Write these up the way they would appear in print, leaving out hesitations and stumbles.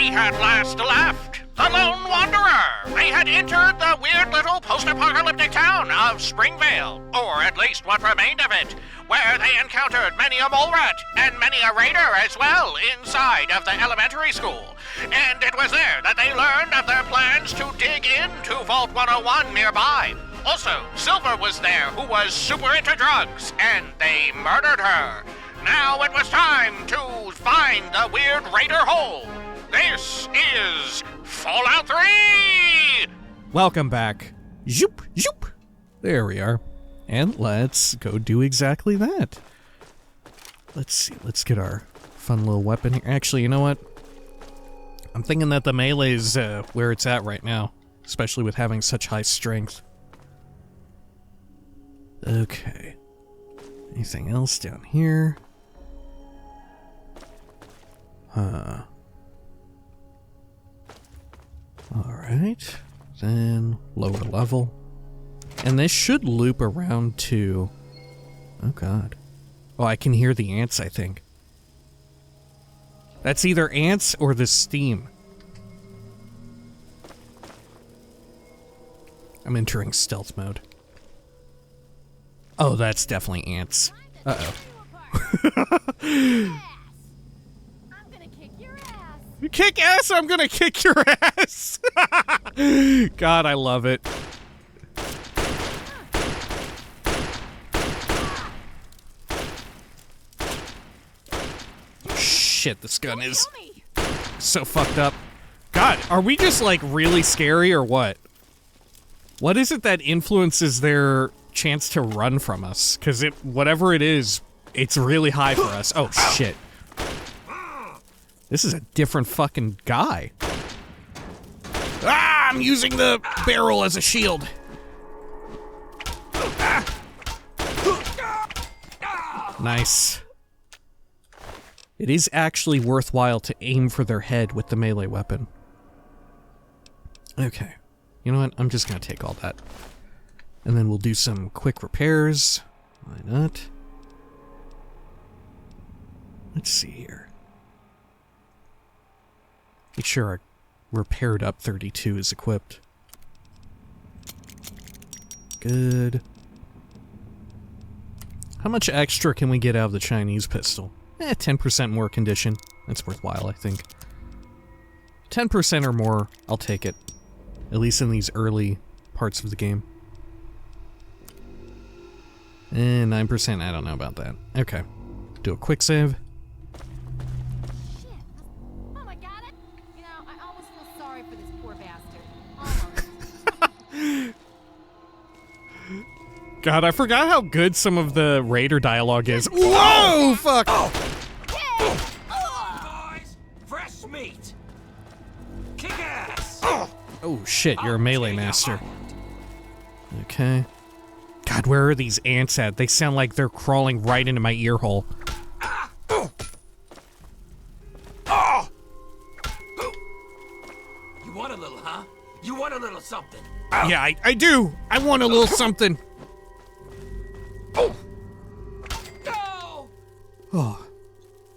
We had last left the Lone Wanderer. They had entered the weird little post-apocalyptic town of Springvale, or at least what remained of it, where they encountered many a mole rat and many a raider as well inside of the elementary school. And it was there that they learned of their plans to dig into Vault 101 nearby. Also, Silver was there, who was super into drugs, and they murdered her. Now it was time to find the weird raider hole. This is Fallout 3! Welcome back. Zoop, zoop. There we are. And let's go do exactly that. Let's see, let's get our fun little weapon here. Actually, you know what? I'm thinking that the melee is where it's at right now, especially with having such high strength. Okay. Anything else down here? Alright. Then lower level. And this should loop around to... Oh god. Oh, I can hear the ants, I think. That's either ants or the steam. I'm entering stealth mode. Oh, that's definitely ants. Uh-oh. You kick ass, I'm gonna kick your ass! God, I love it. Shit, this gun is so fucked up. God, are we just like really scary or what? What is it that influences their chance to run from us? Because whatever it is, it's really high for us. Oh shit. This is a different fucking guy. Ah, I'm using the barrel as a shield. Nice. It is actually worthwhile to aim for their head with the melee weapon. Okay. You know what? I'm just gonna take all that. And then we'll do some quick repairs. Why not? Let's see here. Make sure our repaired up 32 is equipped. Good. How much extra can we get out of the Chinese pistol? 10% more condition. That's worthwhile, I think. 10% or more, I'll take it. At least in these early parts of the game. 9%, I don't know about that. Okay. Do a quick save. God, I forgot how good some of the Raider dialogue is. Whoa, fuck! Guys, fresh meat. Kick ass. Oh shit, you're a melee master. Okay. God, where are these ants at? They sound like they're crawling right into my ear hole. You want a little, huh? You want a little something? Yeah, I do. I want a little something. Oh,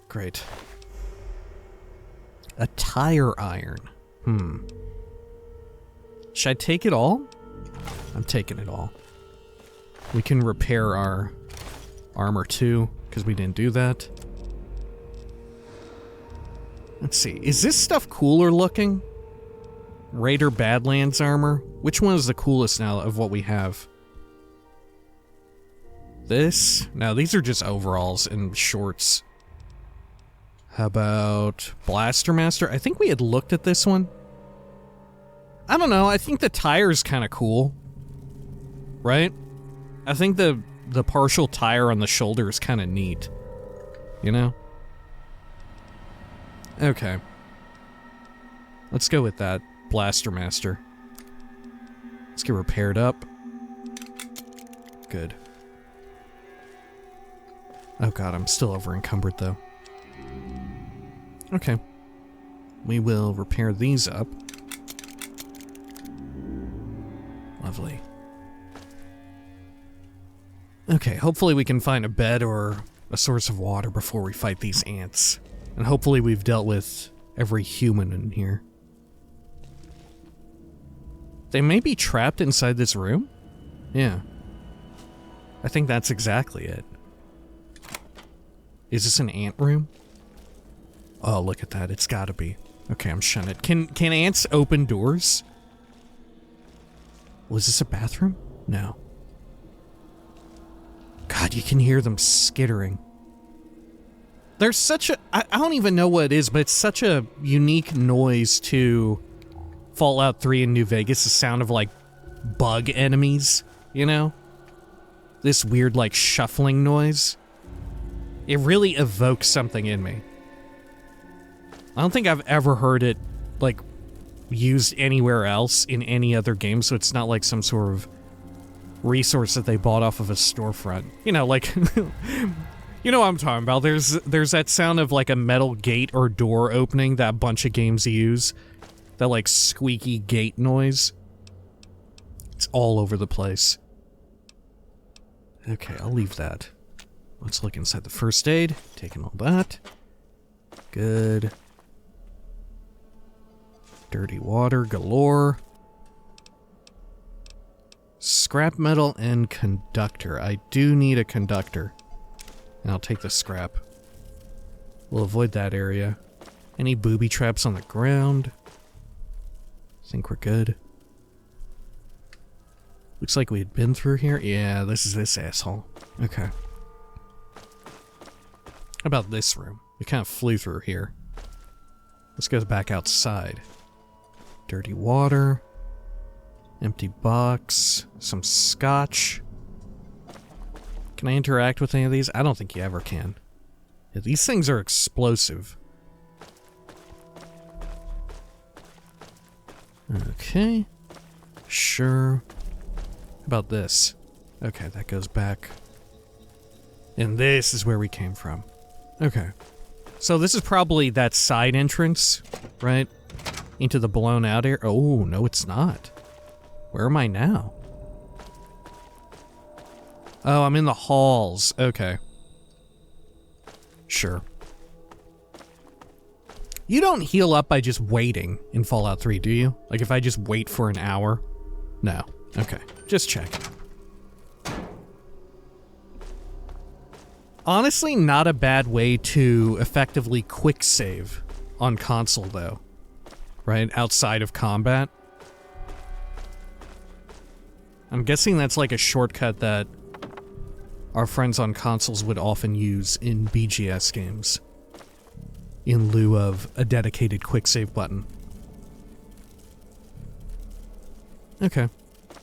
great. A tire iron. Should I take it all? I'm taking it all. We can repair our armor too, because we didn't do that. Let's see. Is this stuff cooler looking? Raider Badlands armor? Which one is the coolest now of what we have? This? No, these are just overalls and shorts. How about Blaster Master? I think we had looked at this one. I don't know, I think the tire's kind of cool. Right? I think the partial tire on the shoulder is kind of neat. You know? Okay. Let's go with that. Blaster Master. Let's get repaired up. Good. Oh god, I'm still over encumbered though. Okay. We will repair these up. Lovely. Okay, hopefully we can find a bed or a source of water before we fight these ants. And hopefully we've dealt with every human in here. They may be trapped inside this room? Yeah. I think that's exactly it. Is this an ant room? Oh, look at that. It's gotta be. Okay, I'm shutting it. Can ants open doors? Was this a bathroom? No. God, you can hear them skittering. There's such a... I don't even know what it is, but it's such a unique noise to Fallout 3 in New Vegas. The sound of, like, bug enemies, you know? This weird, like, shuffling noise. It really evokes something in me. I don't think I've ever heard it, like, used anywhere else in any other game, so it's not like some sort of resource that they bought off of a storefront. You know, like, you know what I'm talking about. There's that sound of, like, a metal gate or door opening that a bunch of games use. That, like, squeaky gate noise. It's all over the place. Okay, I'll leave that. Let's look inside the first aid. Taking all that. Good. Dirty water galore. Scrap metal and conductor. I do need a conductor. And I'll take the scrap. We'll avoid that area. Any booby traps on the ground? Think we're good. Looks like we had been through here. Yeah, this is this asshole. Okay. How about this room? We kind of flew through here. Let's go back outside. Dirty water. Empty box. Some scotch. Can I interact with any of these? I don't think you ever can. Yeah, these things are explosive. Okay. Sure. How about this? Okay, that goes back. And this is where we came from. Okay. So this is probably that side entrance, right? Into the blown out area. Oh, no, it's not. Where am I now? Oh, I'm in the halls. Okay. Sure. You don't heal up by just waiting in Fallout 3, do you? Like if I just wait for an hour? No. Okay. Just check. Honestly, not a bad way to effectively quick save on console, though. Right? Outside of combat. I'm guessing that's like a shortcut that our friends on consoles would often use in BGS games. In lieu of a dedicated quick save button. Okay.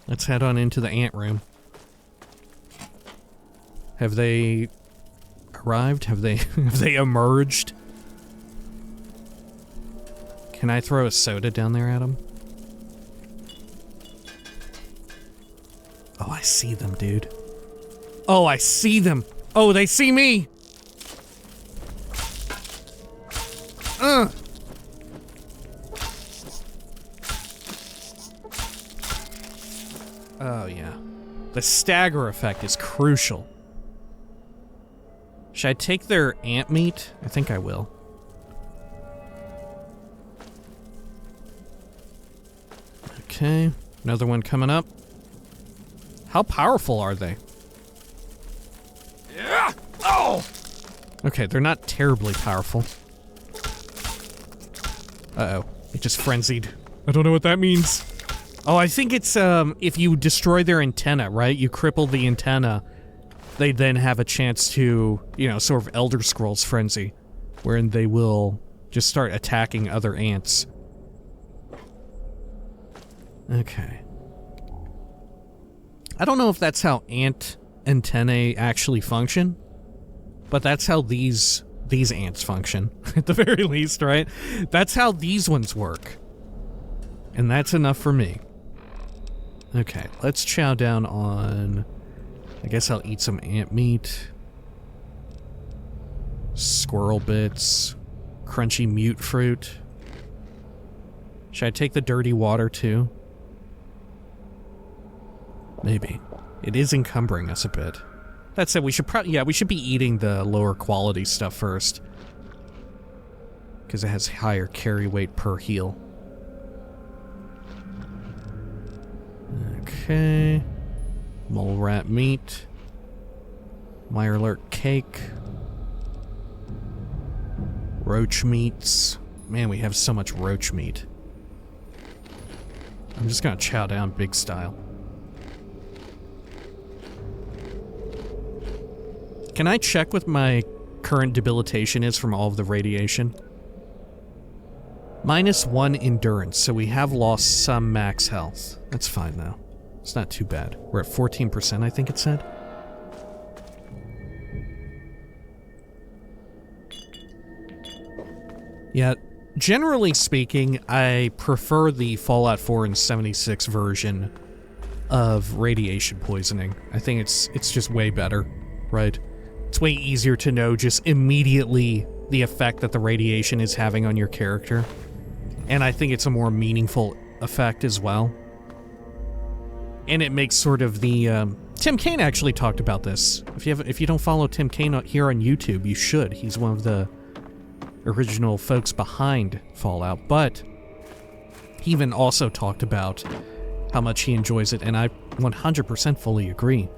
Let's head on into the ant room. Have they arrived? Have they emerged? Can I throw a soda down there at them? Oh, I see them, dude. Oh, I see them. Oh, they see me. Oh, yeah. The stagger effect is crucial. Should I take their ant meat? I think I will. Okay, another one coming up. How powerful are they? Yeah. Oh. Okay, they're not terribly powerful. Uh-oh, it just frenzied. I don't know what that means. Oh, I think it's, if you destroy their antenna, right? You cripple the antenna, they then have a chance to, you know, sort of Elder Scrolls frenzy, wherein they will just start attacking other ants. Okay. I don't know if that's how ant antennae actually function, but that's how these ants function, at the very least, right? That's how these ones work. And that's enough for me. Okay, let's chow down on... I guess I'll eat some ant meat. Squirrel bits. Crunchy mute fruit. Should I take the dirty water too? Maybe. It is encumbering us a bit. That said, we should probably... Yeah, we should be eating the lower quality stuff first. because it has higher carry weight per heal. Okay. Mole rat meat. Mirelurk cake. Roach meats. Man, we have so much roach meat. I'm just gonna chow down big style. Can I check what my current debilitation is from all of the radiation? -1 endurance, so we have lost some max health. That's fine though. It's not too bad. We're at 14%, I think it said. Yeah, generally speaking, I prefer the Fallout 4 and 76 version of radiation poisoning. I think it's just way better, right? It's way easier to know just immediately the effect that the radiation is having on your character. And I think it's a more meaningful effect as well. And it makes sort of the... Tim Kaine actually talked about this. If you don't follow Tim Kaine here on YouTube, you should. He's one of the original folks behind Fallout. But he even also talked about how much he enjoys it, and I 100% fully agree.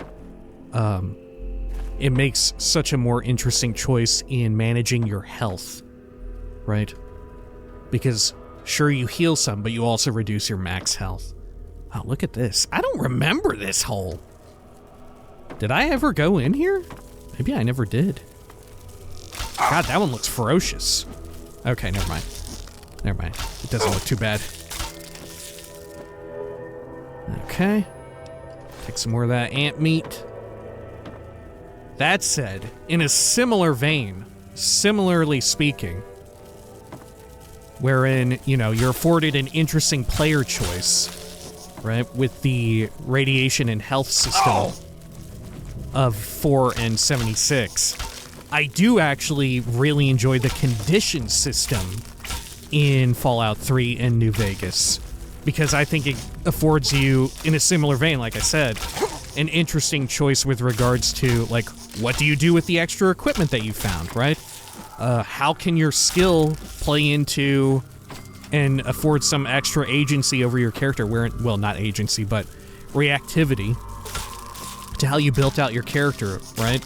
It makes such a more interesting choice in managing your health, right? Because, sure, you heal some, but you also reduce your max health. Wow, look at this. I don't remember this hole. Did I ever go in here? Maybe I never did. God, that one looks ferocious. Okay, never mind. Never mind. It doesn't look too bad. Okay. Take some more of that ant meat. That said, in a similar vein, similarly speaking, wherein, you know, you're afforded an interesting player choice, right, with the radiation and health system of 4 and 76, I do actually really enjoy the condition system in Fallout 3 and New Vegas, because I think it affords you, in a similar vein, like I said, an interesting choice with regards to, like, what do you do with the extra equipment that you found, right? How can your skill play into and afford some extra agency over your character, where, well, not agency, but reactivity to how you built out your character, right?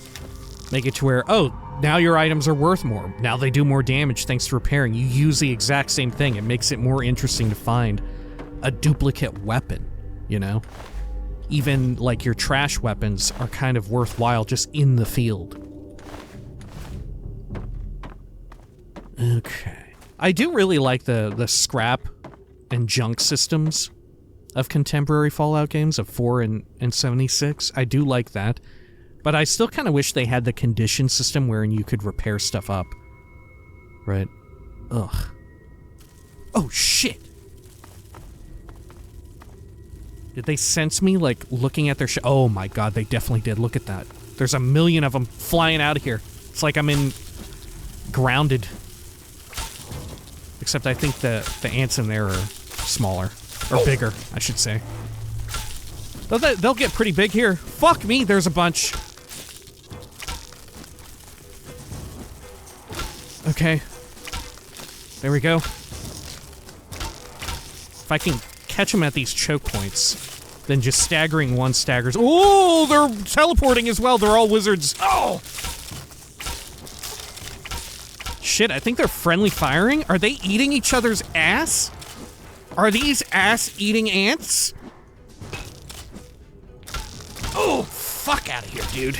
Make it to where, oh, now your items are worth more. Now they do more damage thanks to repairing. You use the exact same thing. It makes it more interesting to find a duplicate weapon, you know? Even, like, your trash weapons are kind of worthwhile just in the field. Okay. I do really like the scrap and junk systems of contemporary Fallout games, of 4 and 76. I do like that. But I still kind of wish they had the condition system wherein you could repair stuff up. Right? Ugh. Oh, shit! Did they sense me, like, looking at their oh my god, they definitely did. Look at that. There's a million of them flying out of here. It's like I'm in... grounded. Except I think the ants in there are smaller. Or bigger, I should say. They'll get pretty big here. Fuck me, there's a bunch. Okay. There we go. If I can catch them at these choke points, then just staggering one staggers. Oh, they're teleporting as well. They're all wizards. Oh! Shit, I think they're friendly firing. Are they eating each other's ass? Are these ass-eating ants? Oh, fuck out of here, dude.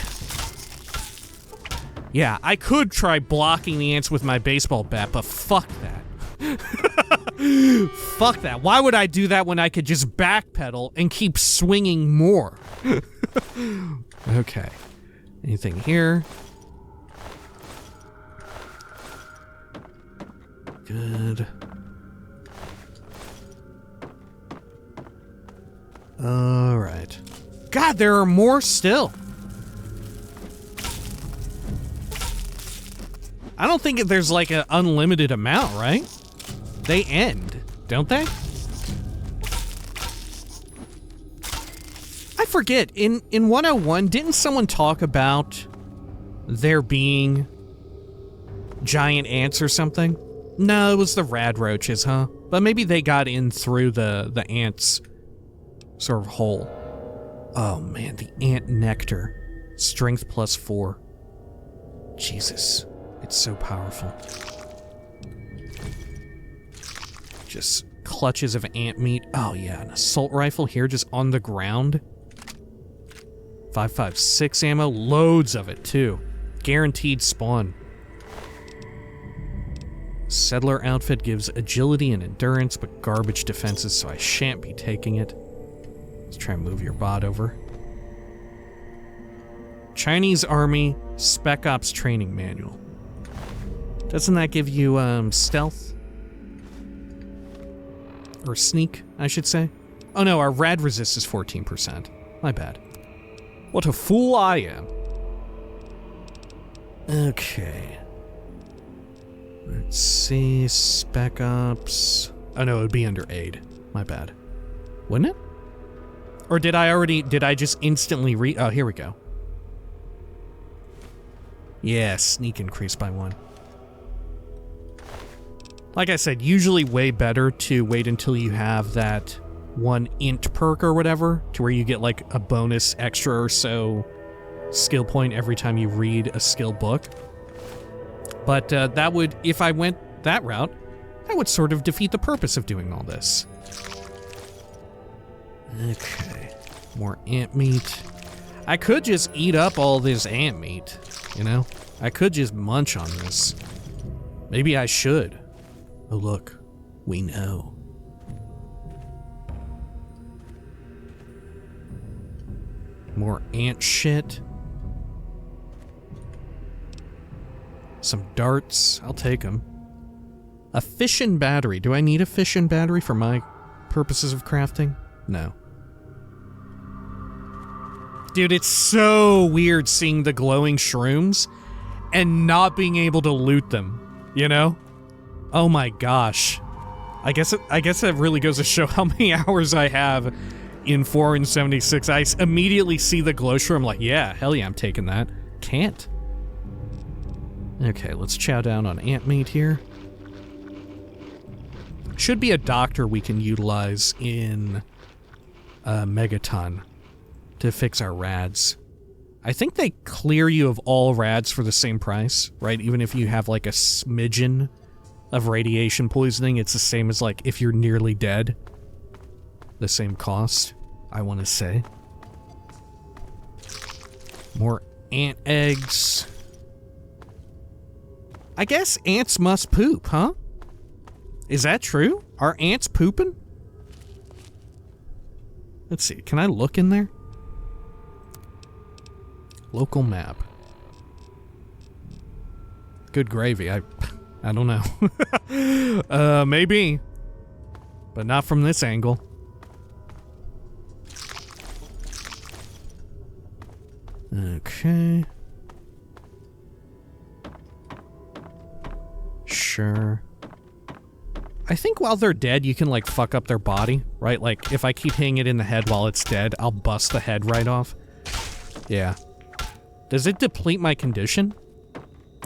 Yeah, I could try blocking the ants with my baseball bat, but fuck that. Fuck that. Why would I do that when I could just backpedal and keep swinging more? Okay. Anything here? Good. Alright. God, there are more still. I don't think there's like an unlimited amount, right? They end, don't they? I forget, in 101, didn't someone talk about there being giant ants or something? No, it was the rad roaches, huh? But maybe they got in through the ants' sort of hole. Oh man, the ant nectar. Strength +4. Jesus, it's so powerful. Just clutches of ant meat. Oh yeah, an assault rifle here just on the ground. 5.56 ammo, loads of it too. Guaranteed spawn. Settler outfit gives agility and endurance, but garbage defenses, so I shan't be taking it. Let's try and move your bot over. Chinese Army Spec Ops Training Manual. Doesn't that give you, stealth? Or sneak, I should say. Oh no, our rad resist is 14%. My bad. What a fool I am. Okay. Let's see, Spec Ops. Oh no, it would be under aid. My bad. Wouldn't it? Or did I just instantly oh, here we go. Yeah, sneak increased by 1. Like I said, usually way better to wait until you have that 1 int perk or whatever, to where you get like a bonus extra or so skill point every time you read a skill book. But that would, if I went that route, that would sort of defeat the purpose of doing all this. Okay, more ant meat. I could just eat up all this ant meat, you know? I could just munch on this. Maybe I should. Oh look, we know. More ant shit. Some darts, I'll take them. A fission battery. Do I need a fission battery for my purposes of crafting? No. Dude, it's so weird seeing the glowing shrooms and not being able to loot them, you know? Oh my gosh. I guess that really goes to show how many hours I have in 4 and 76. I immediately see the glow shroom, like, yeah, hell yeah, I'm taking that. Can't. Okay, let's chow down on ant meat here. Should be a doctor we can utilize in Megaton to fix our rads. I think they clear you of all rads for the same price, right? Even if you have like a smidgen of radiation poisoning, it's the same as like if you're nearly dead. The same cost, I want to say. More ant eggs. I guess ants must poop, huh? Is that true? Are ants pooping? Let's see, can I look in there? Local map. Good gravy, I don't know. Maybe. But not from this angle. Okay. Sure. I think while they're dead, you can, like, fuck up their body, right? Like, if I keep hitting it in the head while it's dead, I'll bust the head right off. Yeah. Does it deplete my condition?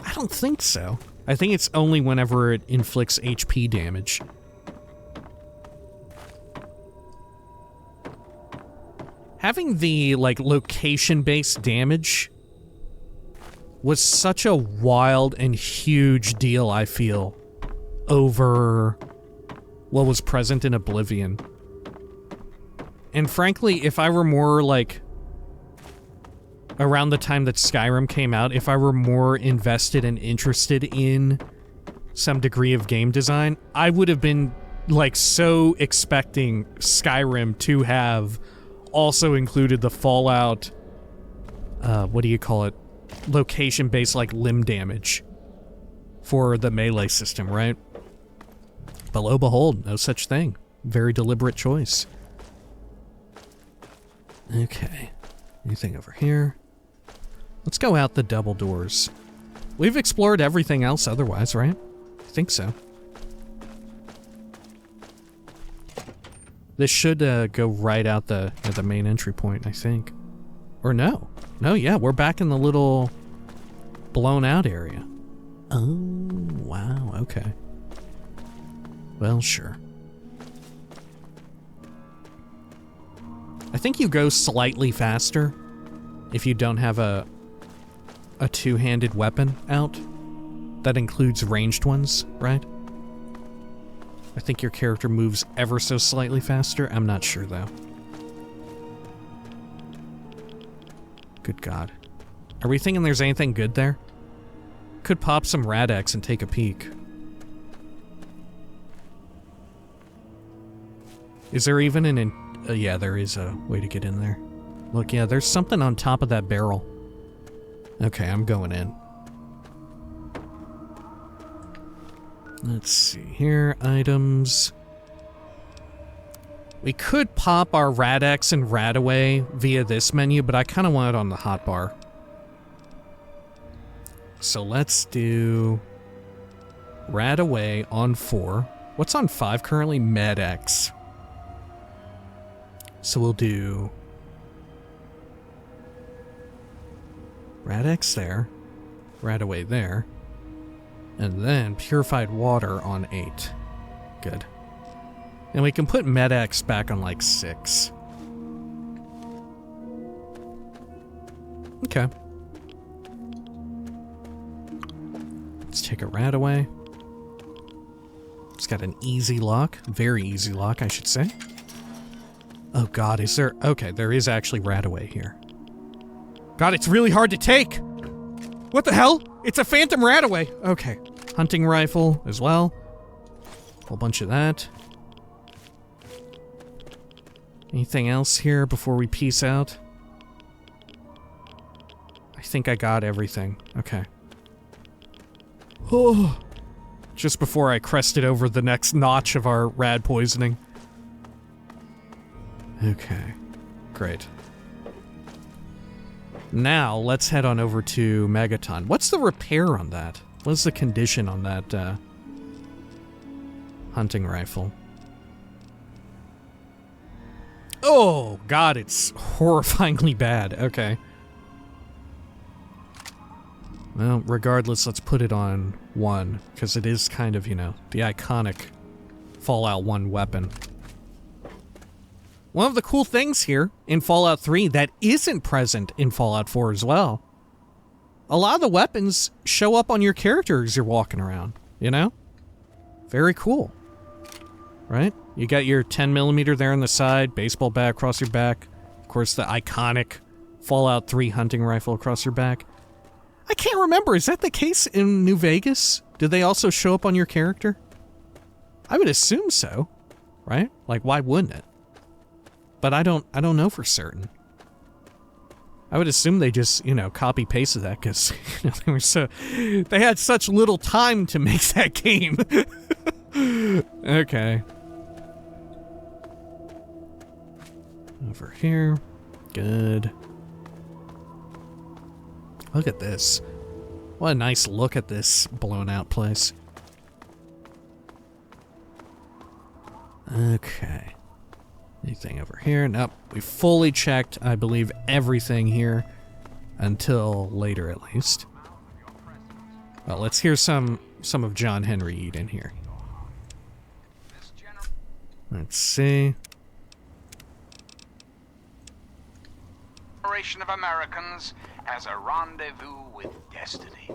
I don't think so. I think it's only whenever it inflicts HP damage. Having the, like, location-based damage was such a wild and huge deal, I feel, over what was present in Oblivion. And frankly, if I were more, like, around the time that Skyrim came out, if I were more invested and interested in some degree of game design, I would have been, like, so expecting Skyrim to have also included the Fallout, what do you call it? Location-based, like, limb damage for the melee system, right? But lo and behold, no such thing. Very deliberate choice. Okay. Anything over here? Let's go out the double doors. We've explored everything else otherwise, right? I think so. This should go right out the main entry point, I think. Or no. No, yeah, we're back in the little blown out area. Oh, wow, okay. Well, sure. I think you go slightly faster if you don't have a two-handed weapon out. That includes ranged ones, right? I think your character moves ever so slightly faster. I'm not sure, though. Good God. Are we thinking there's anything good there? Could pop some Rad-X and take a peek. Is there even an... yeah, there is a way to get in there. Look, yeah, there's something on top of that barrel. Okay, I'm going in. Let's see here. Items. We could pop our Rad-X and Rad-Away via this menu, but I kind of want it on the hotbar. So let's do Rad-Away on 4. What's on 5 currently? Med-X. So we'll do Rad-X there, Rad-Away there, and then Purified Water on 8. Good. And we can put Med-X back on like 6. Okay. Let's take a Rad-Away. It's got an easy lock, very easy lock, I should say. Oh God, is there... Okay, there is actually Rad-Away here. God, it's really hard to take! What the hell? It's a Phantom Rad-Away! Okay. Hunting rifle as well. Whole bunch of that. Anything else here before we peace out? I think I got everything. Okay. Oh. Just before I crested over the next notch of our rad poisoning. Okay, great. Now, let's head on over to Megaton. What's the repair on that? What's the condition on that, hunting rifle? Oh, God, it's horrifyingly bad. Okay. Well, regardless, let's put it on 1, because it is kind of, you know, the iconic Fallout 1 weapon. One of the cool things here in Fallout 3 that isn't present in Fallout 4 as well, a lot of the weapons show up on your character as you're walking around, you know? Very cool. Right? You got your 10mm there on the side, baseball bat across your back, of course the iconic Fallout 3 hunting rifle across your back. I can't remember, is that the case in New Vegas? Did they also show up on your character? I would assume so, right? Like, why wouldn't it? But I don't know for certain. I would assume they just, you know, copy pasted that because you know, they had such little time to make that game. Okay. Over here. Good. Look at this. What a nice look at this blown out place. Okay. Anything over here? Nope. We fully checked, I believe, everything here. Until later, at least. Well, let's hear some of John Henry eat in here. Let's see. Generation of Americans as a rendezvous with destiny.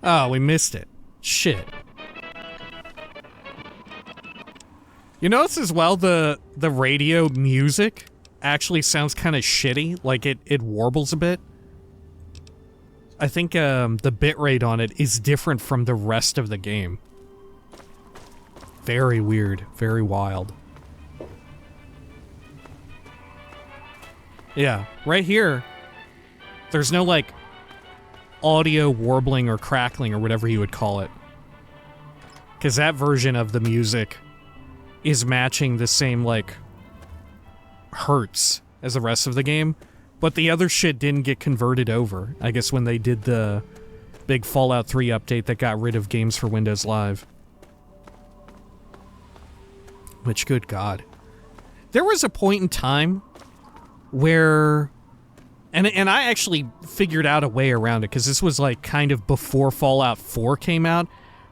Oh, we missed it. Shit. You notice as well the radio music actually sounds kind of shitty, like it warbles a bit. I think the bitrate on it is different from the rest of the game. Very weird, very wild. Yeah, right here, there's no like audio warbling or crackling or whatever you would call it. Because that version of the music is matching the same, like, hertz as the rest of the game, but the other shit didn't get converted over, I guess, when they did the big Fallout 3 update that got rid of games for Windows Live. Which, good God. There was a point in time where... And I actually figured out a way around it, because this was, like, kind of before Fallout 4 came out,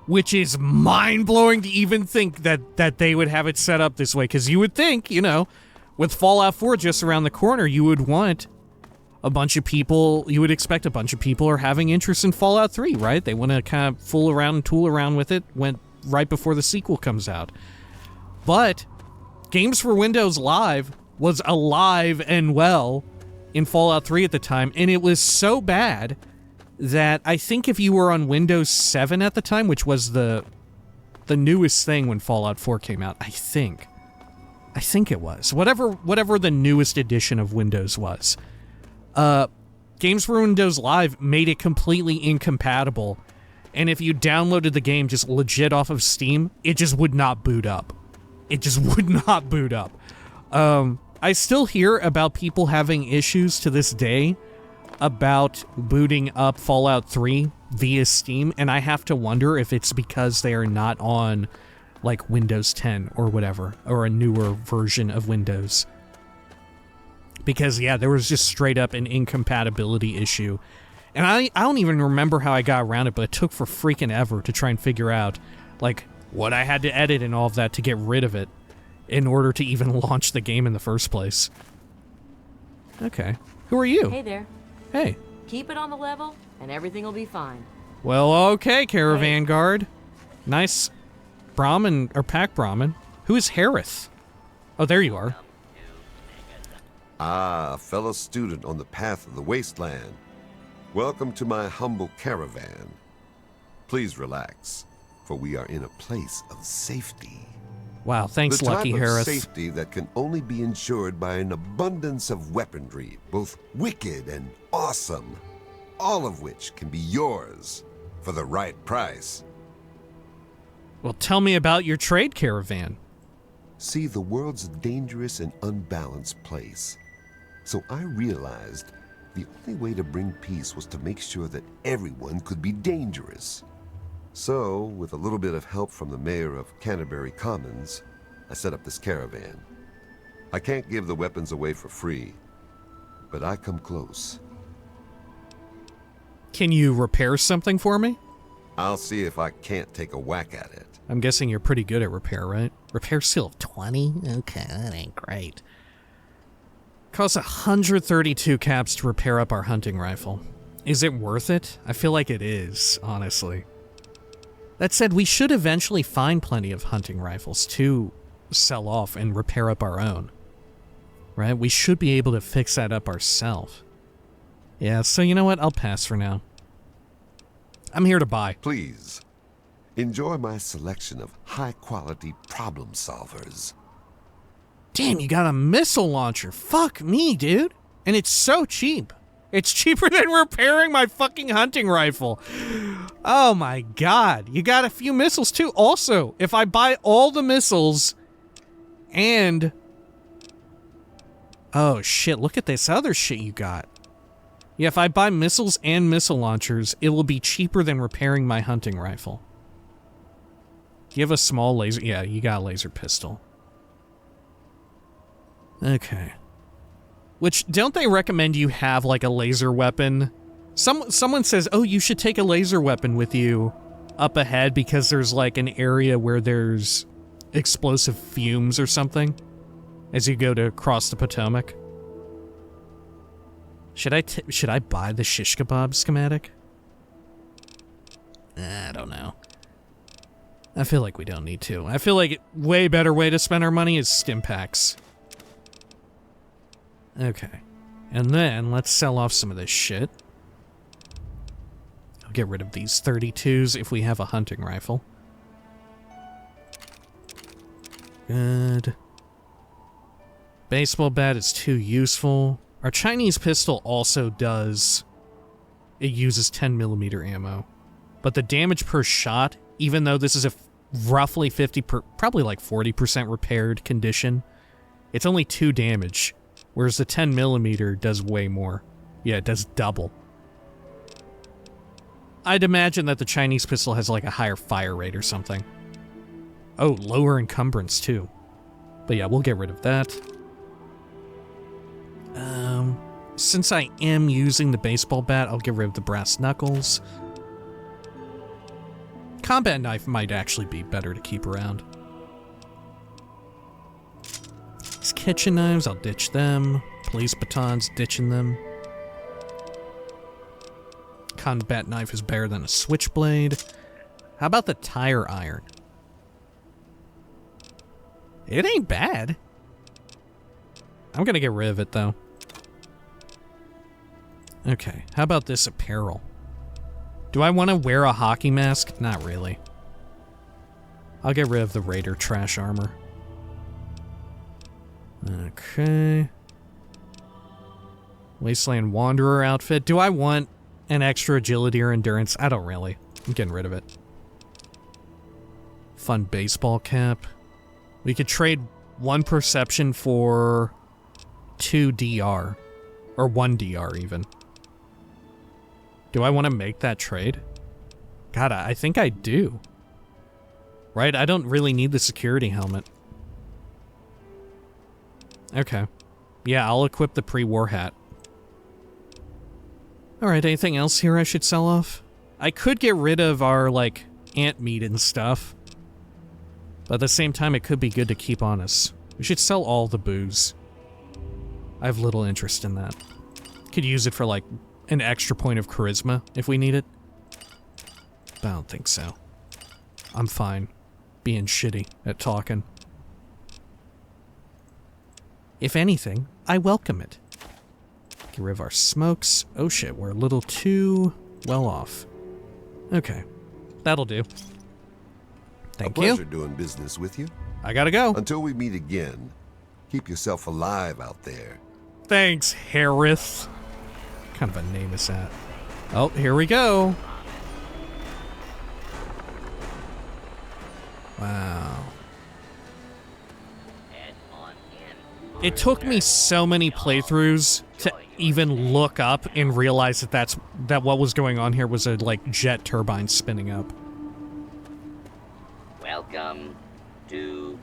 which is mind-blowing to even think that they would have it set up this way, because you would think, you know, with Fallout 4 just around the corner, you would want a bunch of people, you would expect a bunch of people are having interest in Fallout 3, right? They want to kind of fool around and tool around with it right before the sequel comes out. But Games for Windows Live was alive and well in Fallout 3 at the time, and it was so bad that I think if you were on Windows 7 at the time, which was the newest thing when Fallout 4 came out, I think it was. Whatever the newest edition of Windows was. Games for Windows Live made it completely incompatible, and if you downloaded the game just legit off of Steam, it just would not boot up. It just would not boot up. I still hear about people having issues to this day about booting up Fallout 3 via Steam, and I have to wonder if it's because they are not on, like, Windows 10 or whatever, or a newer version of Windows. Because, yeah, there was just straight up an incompatibility issue. And I don't even remember how I got around it, but it took for freaking ever to try and figure out, like, what I had to edit and all of that to get rid of it in order to even launch the game in the first place. Okay. Who are you? Hey there. Hey. Keep it on the level, and everything will be fine. Well, okay, Caravan Guard. Nice Brahmin, or Pack Brahmin. Who is Harith? Oh, there you are. Ah, fellow student on the path of the wasteland. Welcome to my humble caravan. Please relax, for we are in a place of safety. Wow, thanks, the Lucky type Harith. of safety that can only be ensured by an abundance of weaponry, both wicked and awesome, all of which can be yours for the right price. Well, tell me about your trade caravan. See, the world's a dangerous and unbalanced place. So I realized the only way to bring peace was to make sure that everyone could be dangerous. So, with a little bit of help from the mayor of Canterbury Commons, I set up this caravan. I can't give the weapons away for free, but I come close. Can you repair something for me? I'll see if I can't take a whack at it. I'm guessing you're pretty good at repair, right? Repair skill of 20? Okay, that ain't great. Costs 132 caps to repair up our hunting rifle. Is it worth it? I feel like it is, honestly. That said, we should eventually find plenty of hunting rifles to sell off and repair up our own. Right? We should be able to fix that up ourselves. Yeah, so you know what? I'll pass for now. I'm here to buy. Please, enjoy my selection of high-quality problem solvers. Damn, you got a missile launcher. Fuck me, dude. And it's so cheap. It's cheaper than repairing my fucking hunting rifle. Oh my god. You got a few missiles too. Also, if I buy all the missiles and... Oh shit, look at this other shit you got. Yeah, if I buy missiles and missile launchers, it will be cheaper than repairing my hunting rifle. Do you have a small laser? Yeah, you got a laser pistol. Okay. Which, don't they recommend you have, like, a laser weapon? Someone says, oh, you should take a laser weapon with you up ahead because there's, like, an area where there's explosive fumes or something as you go to cross the Potomac. Should I buy the shish kebab schematic? I don't know. I feel like we don't need to. I feel like a way better way to spend our money is stim packs. Okay. And then, let's sell off some of this shit. I'll get rid of these 32s if we have a hunting rifle. Good. Baseball bat is too useful. Our Chinese pistol also does... It uses 10mm ammo. But the damage per shot, even though this is a roughly probably like 40% repaired condition, it's only 2 damage. Whereas the 10mm does way more. Yeah, it does double. I'd imagine that the Chinese pistol has like a higher fire rate or something. Oh, lower encumbrance too. But yeah, we'll get rid of that. Since I am using the baseball bat, I'll get rid of the brass knuckles. Combat knife might actually be better to keep around. These kitchen knives, I'll ditch them. Police batons, ditching them. Combat knife is better than a switchblade. How about the tire iron? It ain't bad. I'm gonna get rid of it, though. Okay, how about this apparel? Do I want to wear a hockey mask? Not really. I'll get rid of the Raider trash armor. Okay. Wasteland Wanderer outfit. Do I want an extra agility or endurance? I don't really. I'm getting rid of it. Fun baseball cap. We could trade 1 perception for 2 DR. Or 1 DR even. Do I want to make that trade? God, I think I do. Right? I don't really need the security helmet. Okay. Yeah, I'll equip the pre-war hat. Alright, anything else here I should sell off? I could get rid of our, like, ant meat and stuff. But at the same time, it could be good to keep on us. We should sell all the booze. I have little interest in that. Could use it for, like, an extra point of charisma if we need it. But I don't think so. I'm fine being shitty at talking. If anything, I welcome it. Get rid of our smokes. Oh shit, we're a little too well off. Okay, that'll do. Thank you. A pleasure doing business with you. I gotta go. Until we meet again, keep yourself alive out there. Thanks, Harris. What kind of a name is that? Oh, here we go. Wow. It took me so many playthroughs to even look up and realize that what was going on here was a like jet turbine spinning up. Welcome to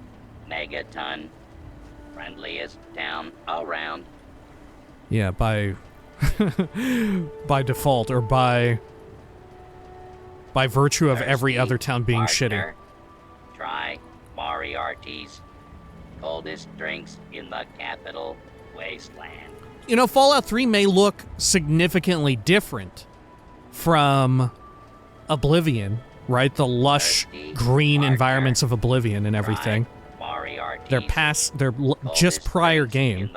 Megaton, friendliest town around. Yeah, by by default or by virtue of every other town being shitty. Try Moriarty's coldest drinks in the Capital Wasteland. You know, Fallout 3 may look significantly different from Oblivion, right? The lush green environments of Oblivion and everything. They're just prior game.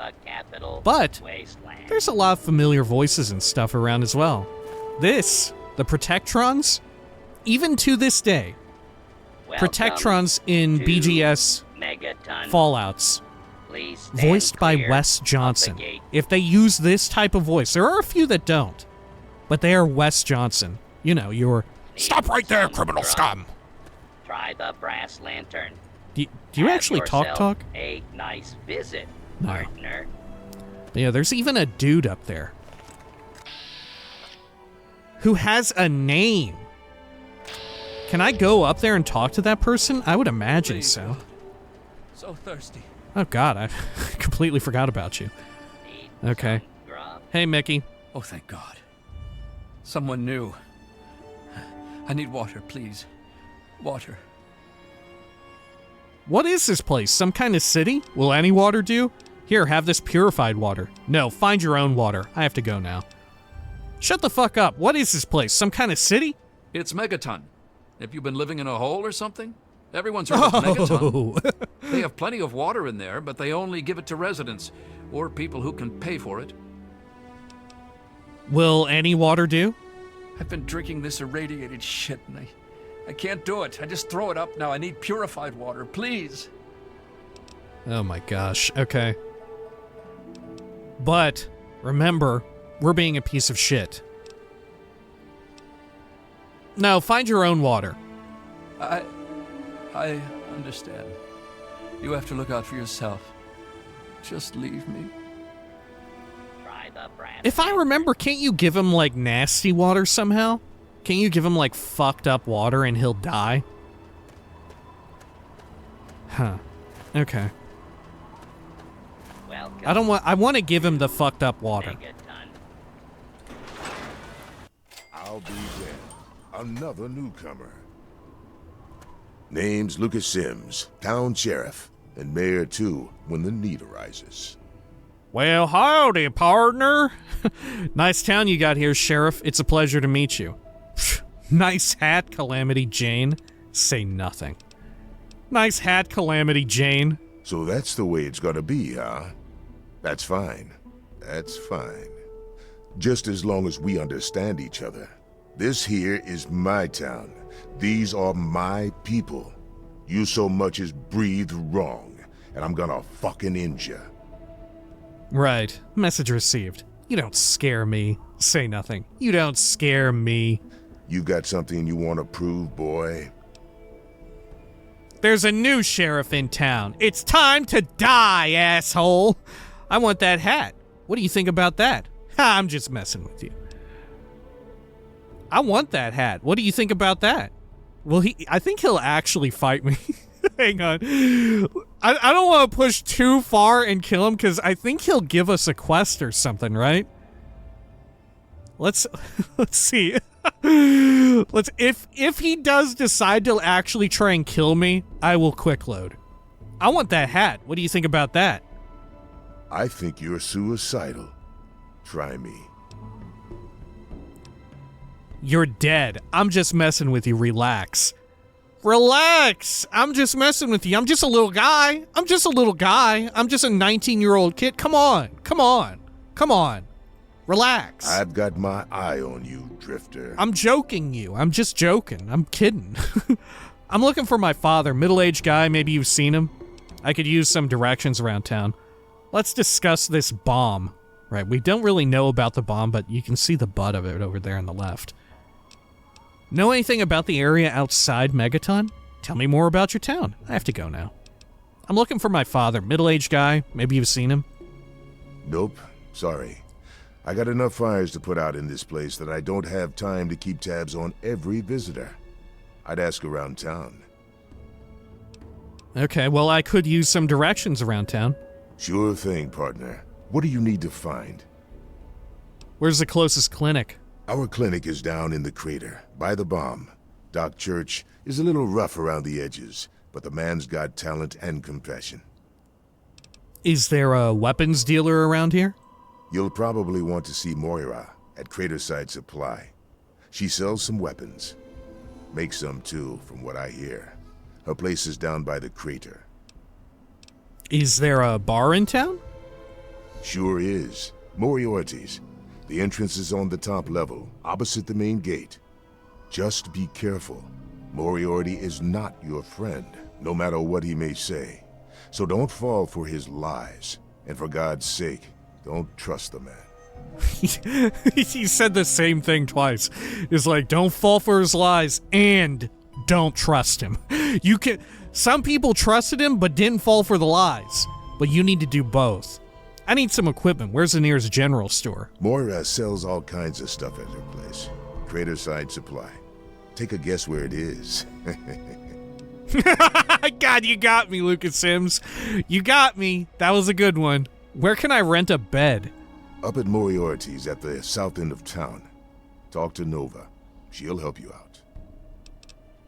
But there's a lot of familiar voices and stuff around as well. The Protectrons, even to this day, Protectrons in BGS Fallouts, voiced by Wes Johnson. If they use this type of voice, there are a few that don't, but they are Wes Johnson. You know, your stop right there, criminal scum. Try the brass lantern. Do you actually talk? A nice visit, No. partner. Yeah, there's even a dude up there who has a name. Can I go up there and talk to that person? I would imagine so. So thirsty. Oh god, I completely forgot about you. Okay. Hey, Mickey. Oh, thank God. Someone new. I need water, please. Water. What is this place? Some kind of city? Will any water do? Here, have this purified water. No, find your own water. I have to go now. Shut the fuck up. What is this place? Some kind of city? It's Megaton. Have you been living in a hole or something? Everyone's heard of Megaton. They have plenty of water in there, but they only give it to residents or people who can pay for it. Will any water do? I've been drinking this irradiated shit, and I can't do it. I just throw it up now. I need purified water, please. Oh my gosh. Okay. But, remember, we're being a piece of shit. No, find your own water. I understand. You have to look out for yourself. Just leave me. Try the brass. If I remember, can't you give him, like, nasty water somehow? Can't you give him, like, fucked up water and he'll die? Huh. Okay. Welcome. I want to give him the fucked up water. Megaton. I'll be there. Another newcomer. Name's Lucas Sims, town sheriff, and mayor too, when the need arises. Well, howdy, partner. Nice town you got here, Sheriff. It's a pleasure to meet you. Nice hat, Calamity Jane. Say nothing. Nice hat, Calamity Jane. So that's the way it's gonna be, huh? That's fine. That's fine. Just as long as we understand each other. This here is my town. These are my people. You so much as breathe wrong, and I'm gonna fucking end ya. Right. Message received. You don't scare me. Say nothing. You don't scare me. You got something you want to prove, boy? There's a new sheriff in town. It's time to die, asshole. I want that hat. What do you think about that? Ha, I'm just messing with you. I want that hat. What do you think about that? Well, I think he'll actually fight me. Hang on. I don't want to push too far and kill him because I think he'll give us a quest or something, right? Let's see. If he does decide to actually try and kill me, I will quick load. I want that hat. What do you think about that? I think you're suicidal. Try me. You're dead. I'm just messing with you. Relax. Relax. I'm just messing with you. I'm just a little guy. I'm just a 19-year-old kid. Come on. Come on. Come on. Relax. I've got my eye on you, Drifter. I'm joking you. I'm just joking. I'm kidding. I'm looking for my father, middle-aged guy. Maybe you've seen him. I could use some directions around town. Let's discuss this bomb. Right, we don't really know about the bomb, but you can see the butt of it over there on the left. Know anything about the area outside Megaton? Tell me more about your town. I have to go now. I'm looking for my father, middle-aged guy. Maybe you've seen him. Nope. Sorry. I got enough fires to put out in this place that I don't have time to keep tabs on every visitor. I'd ask around town. Okay, well, I could use some directions around town. Sure thing, partner. What do you need to find? Where's the closest clinic? Our clinic is down in the crater, by the bomb. Doc Church is a little rough around the edges, but the man's got talent and compassion. Is there a weapons dealer around here? You'll probably want to see Moira at Craterside Supply. She sells some weapons. Makes some too, from what I hear. Her place is down by the crater. Is there a bar in town? Sure is. Moriarty's. The entrance is on the top level, opposite the main gate. Just be careful. Moriarty is not your friend, no matter what he may say. So don't fall for his lies. And for God's sake, don't trust the man. He said the same thing twice. It's like, don't fall for his lies and don't trust him. Some people trusted him but didn't fall for the lies. But you need to do both. I need some equipment. Where's the nearest general store? Moira sells all kinds of stuff at her place. Craterside Supply. Take a guess where it is. God, you got me, Lucas Sims. You got me. That was a good one. Where can I rent a bed? Up at Moriarty's at the south end of town. Talk to Nova. She'll help you out.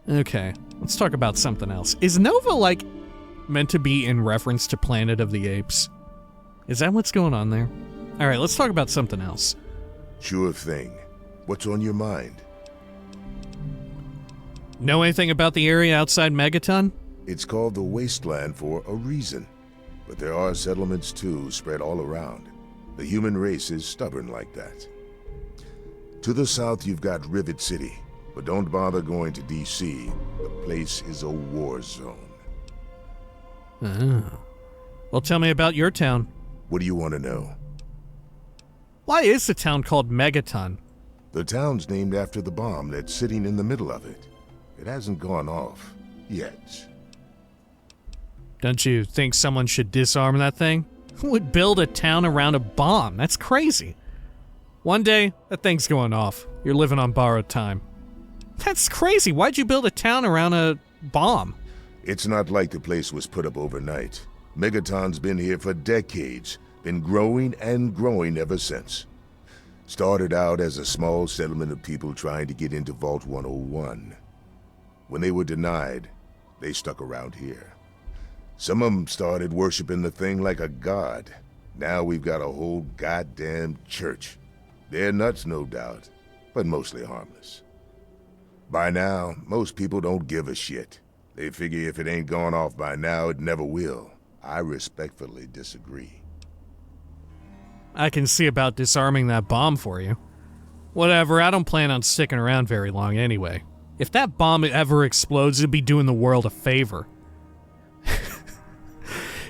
Okay, let's talk about something else. Is Nova, meant to be in reference to Planet of the Apes? Is that what's going on there? Alright, let's talk about something else. Sure thing. What's on your mind? Know anything about the area outside Megaton? It's called the Wasteland for a reason. But there are settlements too, spread all around. The human race is stubborn like that. To the south you've got Rivet City, but don't bother going to DC. The place is a war zone. Oh. Well, tell me about your town. What do you want to know? Why is the town called Megaton? The town's named after the bomb that's sitting in the middle of it. It hasn't gone off yet. Don't you think someone should disarm that thing? Who would build a town around a bomb? That's crazy. One day, that thing's going off. You're living on borrowed time. That's crazy. Why'd you build a town around a bomb? It's not like the place was put up overnight. Megaton's been here for decades. Been growing and growing ever since. Started out as a small settlement of people trying to get into Vault 101. When they were denied, they stuck around here. Some of them started worshiping the thing like a god. Now we've got a whole goddamn church. They're nuts, no doubt, but mostly harmless. By now, most people don't give a shit. They figure if it ain't gone off by now, it never will. I respectfully disagree. I can see about disarming that bomb for you. Whatever, I don't plan on sticking around very long anyway. If that bomb ever explodes, it'd be doing the world a favor.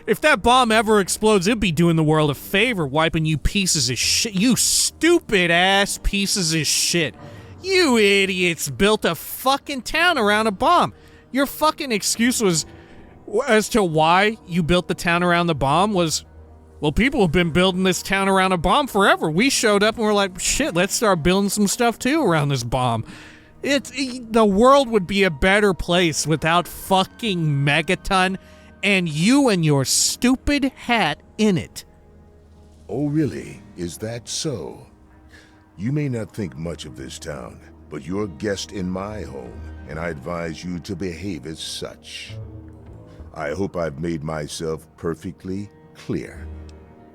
If that bomb ever explodes, it'd be doing the world a favor, wiping you pieces of shit. You stupid-ass pieces of shit. You idiots built a fucking town around a bomb. Your fucking excuse was, as to why you built the town around the bomb was, well, people have been building this town around a bomb forever. We showed up and we're like, shit, let's start building some stuff too around this bomb. The world would be a better place without fucking Megaton and you and your stupid hat in it. Oh, really? Is that so? You may not think much of this town, but you're a guest in my home, and I advise you to behave as such. I hope I've made myself perfectly clear.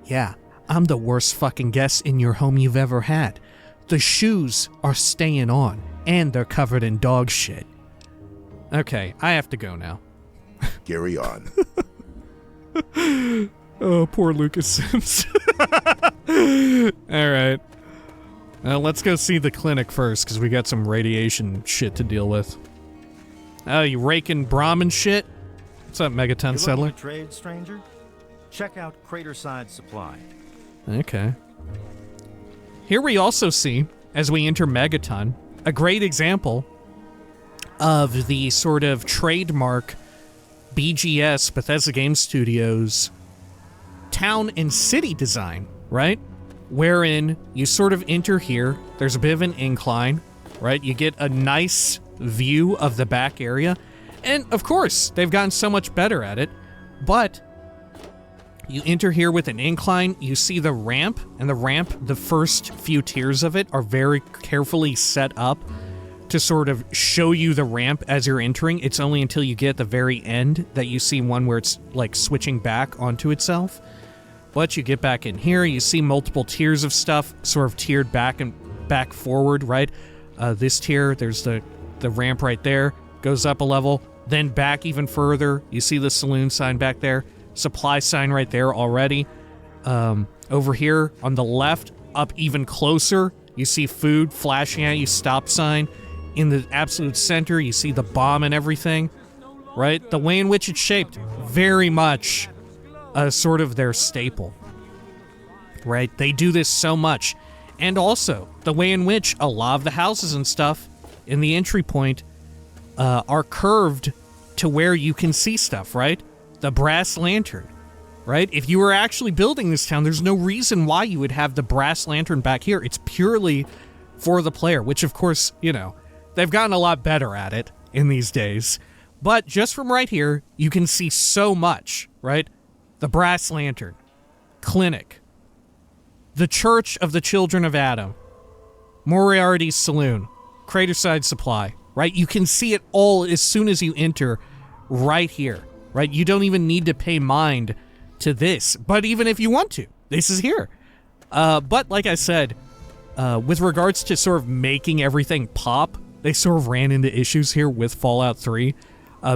Yeah, I'm the worst fucking guest in your home you've ever had. The shoes are staying on, and they're covered in dog shit. Okay, I have to go now. Carry on. Oh, poor Lucas Sims. Alright. Let's go see the clinic first, because we got some radiation shit to deal with. Oh, you raking Brahmin shit? What's up, Megaton Settler? To trade, stranger? Check out Craterside Supply. Okay. Here we also see, as we enter Megaton, a great example of the sort of trademark BGS, Bethesda Game Studios, town and city design, right? Wherein you sort of enter here, there's a bit of an incline, right? You get a nice view of the back area, and of course, they've gotten so much better at it, but you enter here with an incline, you see the ramp, and the ramp, the first few tiers of it are very carefully set up to sort of show you the ramp as you're entering. It's only until you get at the very end that you see one where it's like switching back onto itself. But you get back in here, you see multiple tiers of stuff sort of tiered back and back forward, right? This tier, there's the ramp right there, goes up a level, then back even further. You see the saloon sign back there, supply sign right there already. Over here on the left, up even closer, you see food flashing at you, stop sign. In the absolute center, you see the bomb and everything, right? The way in which it's shaped, very much sort of their staple, right? They do this so much. And also, the way in which a lot of the houses and stuff in the entry point are curved to where you can see stuff, right? The brass lantern, right? If you were actually building this town, there's no reason why you would have the brass lantern back here. It's purely for the player, which of course, you know, they've gotten a lot better at it in these days. But just from right here, you can see so much, right? The brass lantern, clinic, the Church of the Children of Adam, Moriarty's Saloon, Craterside Supply, right? You can see it all as soon as you enter right here, right? You don't even need to pay mind to this, but even if you want to, this is here. But like I said, with regards to sort of making everything pop, they sort of ran into issues here with Fallout 3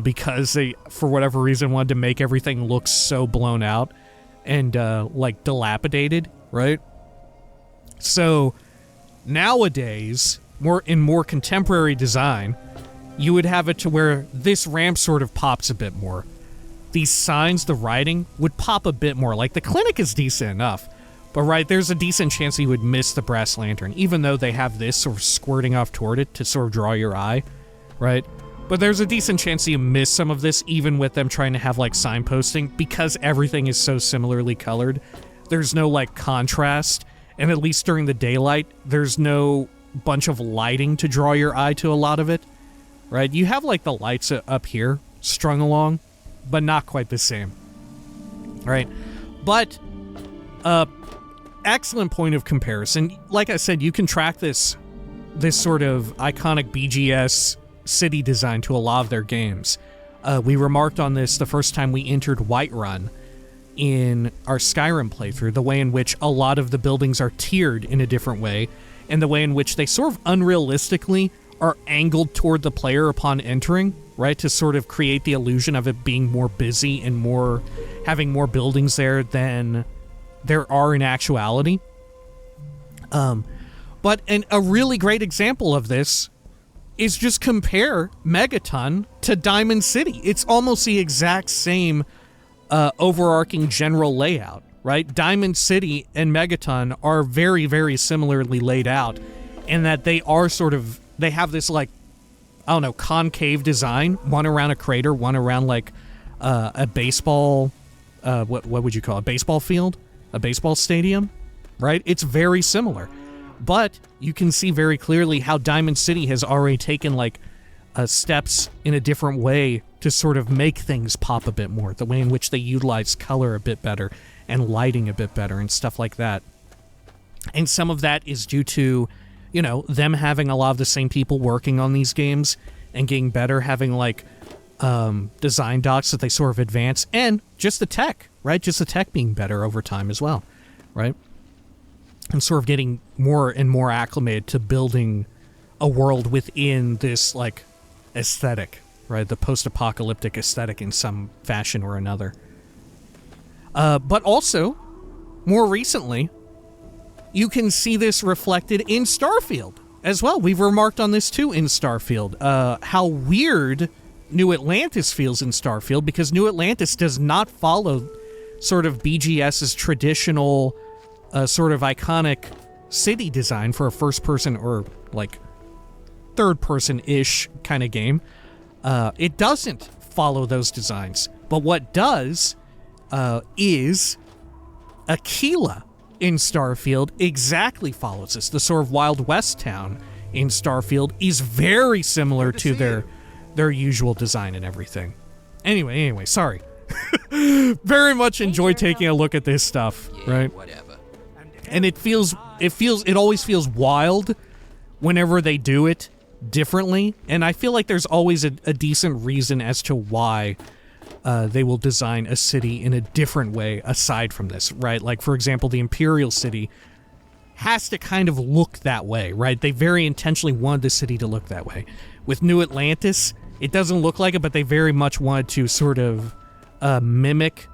because they, for whatever reason, wanted to make everything look so blown out and, like, dilapidated, right? So, nowadays, in more contemporary design, you would have it to where this ramp sort of pops a bit more. These signs, the writing, would pop a bit more. Like, the clinic is decent enough, but right, there's a decent chance you would miss the brass lantern, even though they have this sort of squirting off toward it to sort of draw your eye, right? But there's a decent chance you miss some of this, even with them trying to have, like, signposting, because everything is so similarly colored. There's no, like, contrast, and at least during the daylight, there's no bunch of lighting to draw your eye to a lot of it, right? You have, like, the lights up here strung along, but not quite the same, right? But, excellent point of comparison. Like I said, you can track this sort of iconic BGS city design to a lot of their games. We remarked on this the first time we entered Whiterun in our Skyrim playthrough, the way in which a lot of the buildings are tiered in a different way, and the way in which they sort of unrealistically are angled toward the player upon entering, right, to sort of create the illusion of it being more busy and more having more buildings there than there are in actuality. But a really great example of this is just compare Megaton to Diamond City. It's almost the exact same overarching general layout, right? Diamond City and Megaton are very, very similarly laid out in that they are sort of, they have this, like, I don't know, concave design, one around a crater, one around, like, a baseball, what would you call it? A baseball field? A baseball stadium, right? It's very similar. But you can see very clearly how Diamond City has already taken, like, steps in a different way to sort of make things pop a bit more. The way in which they utilize color a bit better and lighting a bit better and stuff like that. And some of that is due to, you know, them having a lot of the same people working on these games and getting better, having, like, design docs that they sort of advance, and just the tech, right? Just the tech being better over time as well, right? And sort of getting more and more acclimated to building a world within this, like, aesthetic, right? The post-apocalyptic aesthetic in some fashion or another. But also, more recently, you can see this reflected in Starfield as well. We've remarked on this too in Starfield, how weird New Atlantis feels in Starfield, because New Atlantis does not follow sort of BGS's traditional sort of iconic city design for a first-person or, like, third-person-ish kind of game. It doesn't follow those designs. But what does is Aquila in Starfield exactly follows this. The sort of Wild West town in Starfield is very similar to their usual design and everything. Anyway, sorry. Very much enjoy taking a look at this stuff, right? Whatever. And it always feels wild whenever they do it differently, and I feel like there's always a decent reason as to why they will design a city in a different way aside from this, right? Like, for example, the Imperial City has to kind of look that way, right? They very intentionally wanted the city to look that way. With New Atlantis, it doesn't look like it, but they very much wanted to sort of mimic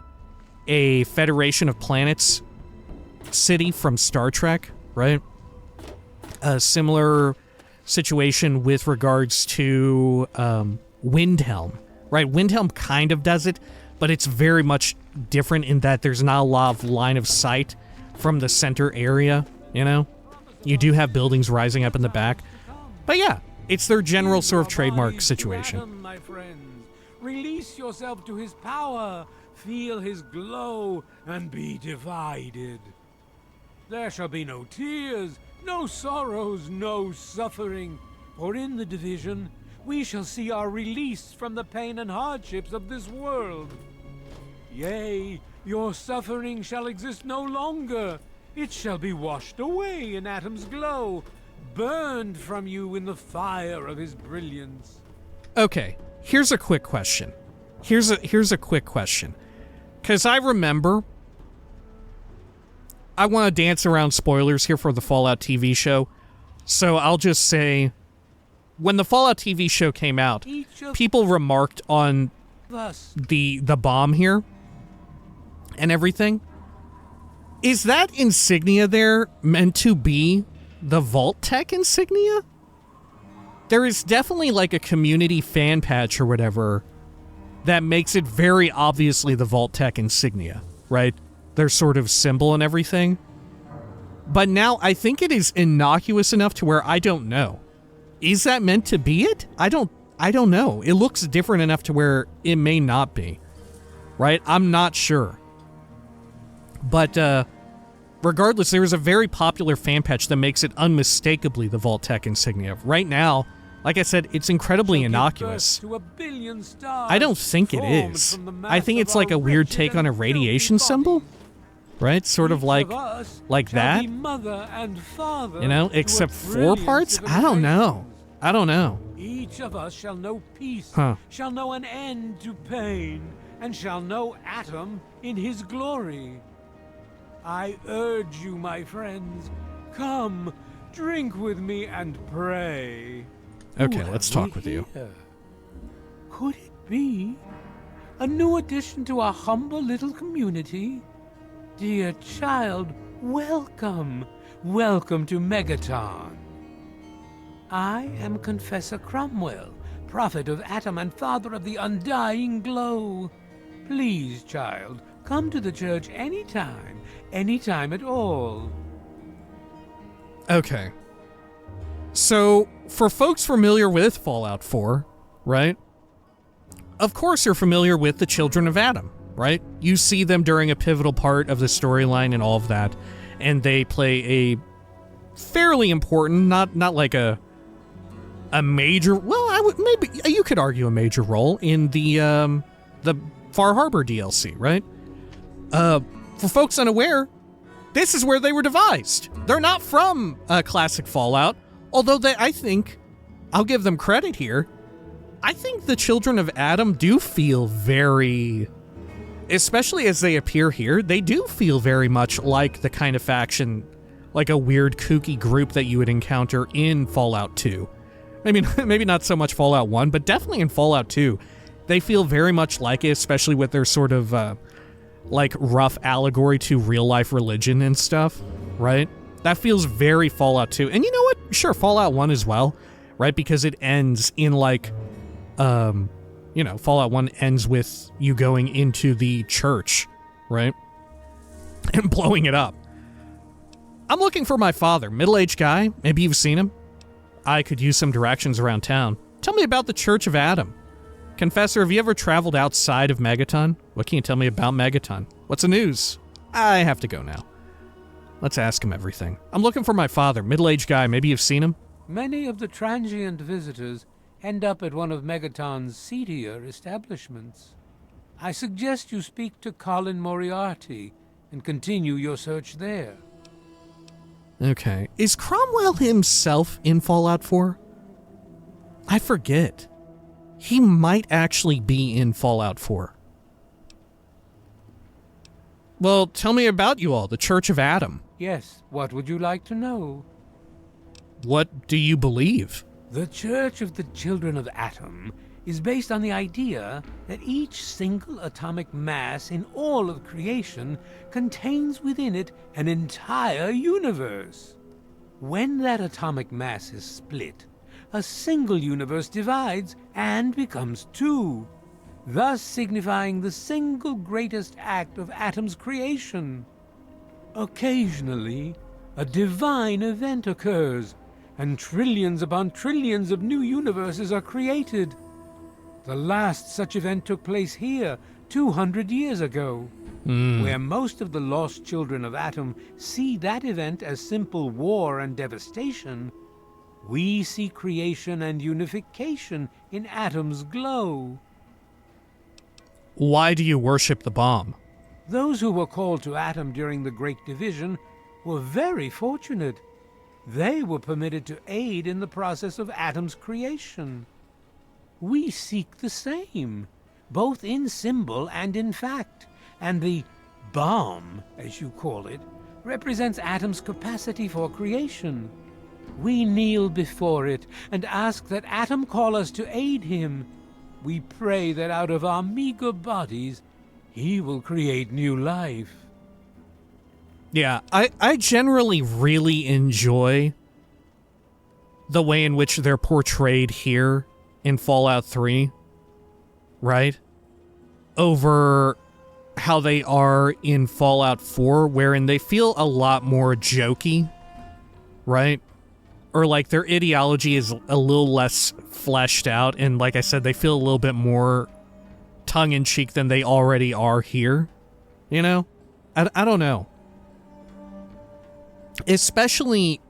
a Federation of Planets city from Star Trek, right? A similar situation with regards to Windhelm, right? Windhelm kind of does it, but it's very much different in that there's not a lot of line of sight from the center area, you know? You do have buildings rising up in the back. But yeah, it's their general sort of trademark situation. My friends, release yourself to his power, feel his glow, and be divided. There shall be no tears, no sorrows, no suffering, for in the division we shall see our release from the pain and hardships of this world. Yea, your suffering shall exist no longer. It shall be washed away in Atom's glow, burned from you in the fire of his brilliance. Okay, here's a quick question. Here's a quick question. Because I remember, I want to dance around spoilers here for the Fallout TV show, so I'll just say, when the Fallout TV show came out, people remarked on the bomb here and everything. Is that insignia there meant to be the Vault Tech insignia? There is definitely like a community fan patch or whatever that makes it very obviously the Vault Tech insignia, right? Their sort of symbol and everything. But now I think it is innocuous enough to where I don't know. Is that meant to be it? I don't know. It looks different enough to where it may not be. Right? I'm not sure. But regardless, there is a very popular fan patch that makes it unmistakably the Vault Tech insignia. Right now, like I said, it's incredibly innocuous. I don't think it is. I think it's like a weird take on a radiation symbol. Right? Sort of like that. You know, except 4 parts? I don't know. Each of us shall know peace, Huh. shall know an end to pain, and shall know Atom in his glory. I urge you, my friends, come, drink with me and pray. Okay, Who let's have talk we with you. here? Could it be a new addition to our humble little community? Dear child, welcome. Welcome to Megaton. I am Confessor Cromwell, prophet of Atom and father of the undying glow. Please, child, come to the church anytime at all. Okay. So, for folks familiar with Fallout 4, right? Of course you're familiar with the Children of Atom, right? You see them during a pivotal part of the storyline and all of that, and they play a fairly important, not like a major, well, I would maybe you could argue a major role in the Far Harbor DLC, right? For folks unaware, this is where they were devised. They're not from classic Fallout, although I think, I'll give them credit here, I think the Children of Atom do feel very, especially as they appear here, they do feel very much like the kind of faction, like a weird kooky group that you would encounter in Fallout 2. Maybe not so much Fallout 1, but definitely in Fallout 2. They feel very much like it, especially with their sort of, like, rough allegory to real-life religion and stuff, right? That feels very Fallout 2. And you know what? Sure, Fallout 1 as well, right? Because it ends in, like, Fallout 1 ends with you going into the church, right? And blowing it up. I'm looking for my father, middle-aged guy. Maybe you've seen him. I could use some directions around town. Tell me about the Church of Atom. Confessor, have you ever traveled outside of Megaton? What can you tell me about Megaton? What's the news? I have to go now. Let's ask him everything. I'm looking for my father, middle-aged guy. Maybe you've seen him? Many of the transient visitors end up at one of Megaton's seedier establishments. I suggest you speak to Colin Moriarty and continue your search there. Okay. Is Cromwell himself in Fallout 4? I forget. He might actually be in Fallout 4. Well, tell me about you all, the Church of Atom. Yes, what would you like to know? What do you believe? The Church of the Children of Atom is based on the idea that each single atomic mass in all of creation contains within it an entire universe. When that atomic mass is split, a single universe divides and becomes two, thus signifying the single greatest act of Atom's creation. Occasionally, a divine event occurs, and trillions upon trillions of new universes are created. The last such event took place here 200 years ago, where most of the lost children of Atom see that event as simple war and devastation. We see creation and unification in Atom's glow. Why do you worship the bomb? Those who were called to Atom during the Great Division were very fortunate. They were permitted to aid in the process of Atom's creation. We seek the same, both in symbol and in fact, and the bomb, as you call it, represents Atom's capacity for creation. We kneel before it and ask that Atom call us to aid him. We pray that out of our meager bodies, he will create new life. Yeah, I generally really enjoy the way in which they're portrayed here in Fallout 3, right? Over how they are in Fallout 4, wherein they feel a lot more jokey, right? Or like their ideology is a little less fleshed out, and like I said, they feel a little bit more tongue-in-cheek than they already are here, you know? I don't know. Especially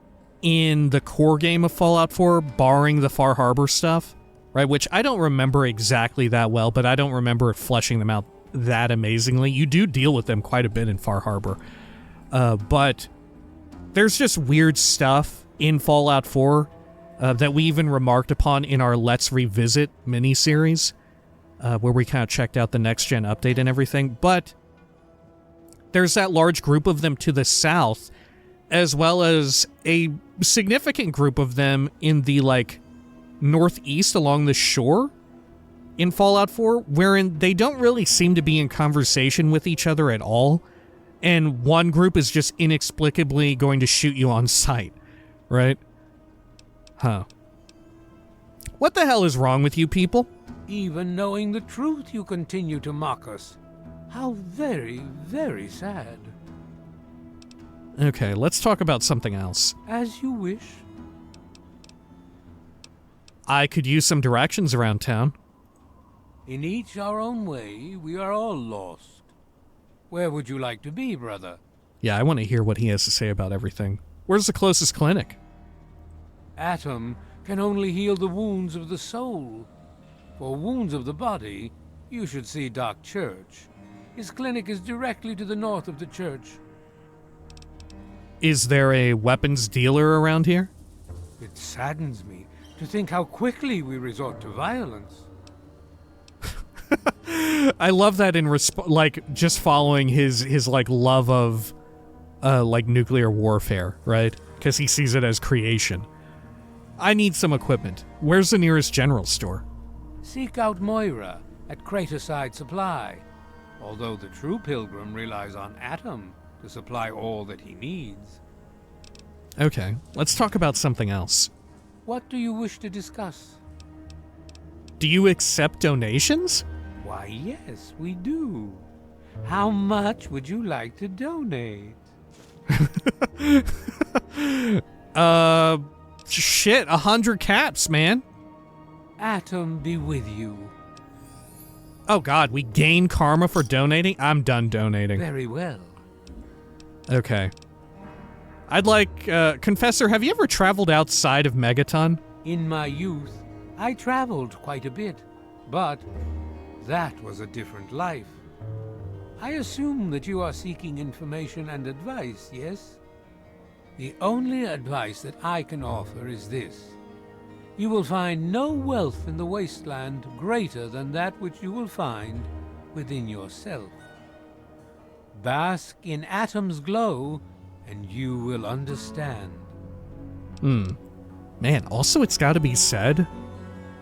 in the core game of Fallout 4, barring the Far Harbor stuff, right? Which I don't remember exactly that well, but I don't remember it fleshing them out that amazingly. You do deal with them quite a bit in Far Harbor. But there's just weird stuff in Fallout 4 that we even remarked upon in our Let's Revisit miniseries, where we kind of checked out the next-gen update and everything. But there's that large group of them to the south, as well as a significant group of them in the, like, northeast along the shore in Fallout 4, wherein they don't really seem to be in conversation with each other at all, and one group is just inexplicably going to shoot you on sight, right? Huh. What the hell is wrong with you people? Even knowing the truth, you continue to mock us. How very, very sad. Okay, let's talk about something else. As you wish. I could use some directions around town. In each our own way, we are all lost. Where would you like to be, brother? Yeah, I want to hear what he has to say about everything. Where's the closest clinic? Atom can only heal the wounds of the soul. For wounds of the body, you should see Doc Church. His clinic is directly to the north of the church. Is there a weapons dealer around here? It saddens me to think how quickly we resort to violence. I love that in like just following his like love of like nuclear warfare, right? Because he sees it as creation. I need some equipment. Where's the nearest general store? Seek out Moira at Craterside Supply, although the true pilgrim relies on Atom to supply all that he needs. Okay, let's talk about something else. What do you wish to discuss? Do you accept donations? Why, yes, we do. How much would you like to donate? Shit, 100 caps, man. Atom be with you. Oh god, we gain karma for donating? I'm done donating. Very well. Okay. I'd like, Confessor, have you ever traveled outside of Megaton? In my youth, I traveled quite a bit, but that was a different life. I assume that you are seeking information and advice, yes? The only advice that I can offer is this. You will find no wealth in the wasteland greater than that which you will find within yourself. Bask in Atom's glow, and you will understand. Man, also it's gotta be said,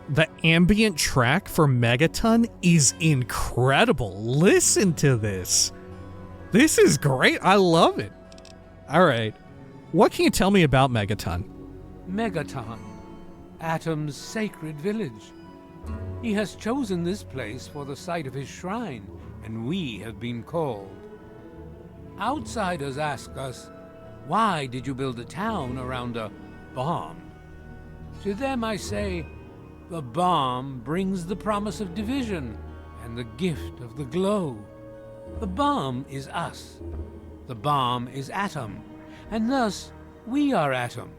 the ambient track for Megaton is incredible. Listen to this. This is great. I love it. Alright. What can you tell me about Megaton? Megaton, Atom's sacred village. He has chosen this place for the site of his shrine, and we have been called. Outsiders ask us, why did you build a town around a bomb? To them I say, the bomb brings the promise of division and the gift of the glow. The bomb is us. The bomb is Atom, and thus we are Atom,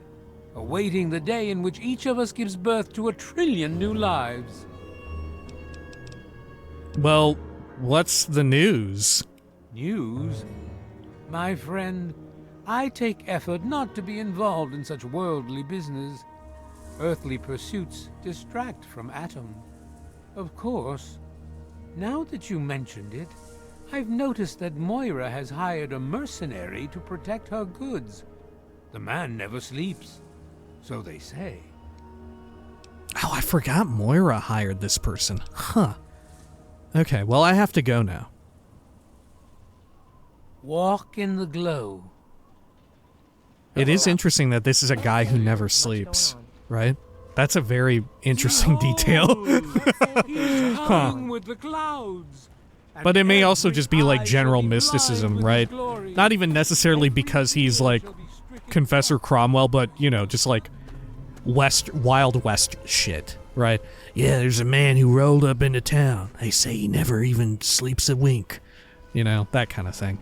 awaiting the day in which each of us gives birth to 1 trillion new lives. Well, what's the news? News? My friend, I take effort not to be involved in such worldly business. Earthly pursuits distract from Atom. Of course, now that you mentioned it, I've noticed that Moira has hired a mercenary to protect her goods. The man never sleeps, so they say. Oh, I forgot Moira hired this person. Huh. Okay, well, I have to go now. Walk in the glow. It is interesting that this is a guy who never sleeps, right? That's a very interesting detail. He's hung with the clouds. But it may also just be like general mysticism, right? Not even necessarily because he's like Confessor Cromwell, but, you know, just like Wild West shit, right? Yeah, there's a man who rolled up into town. They say he never even sleeps a wink. You know, that kind of thing.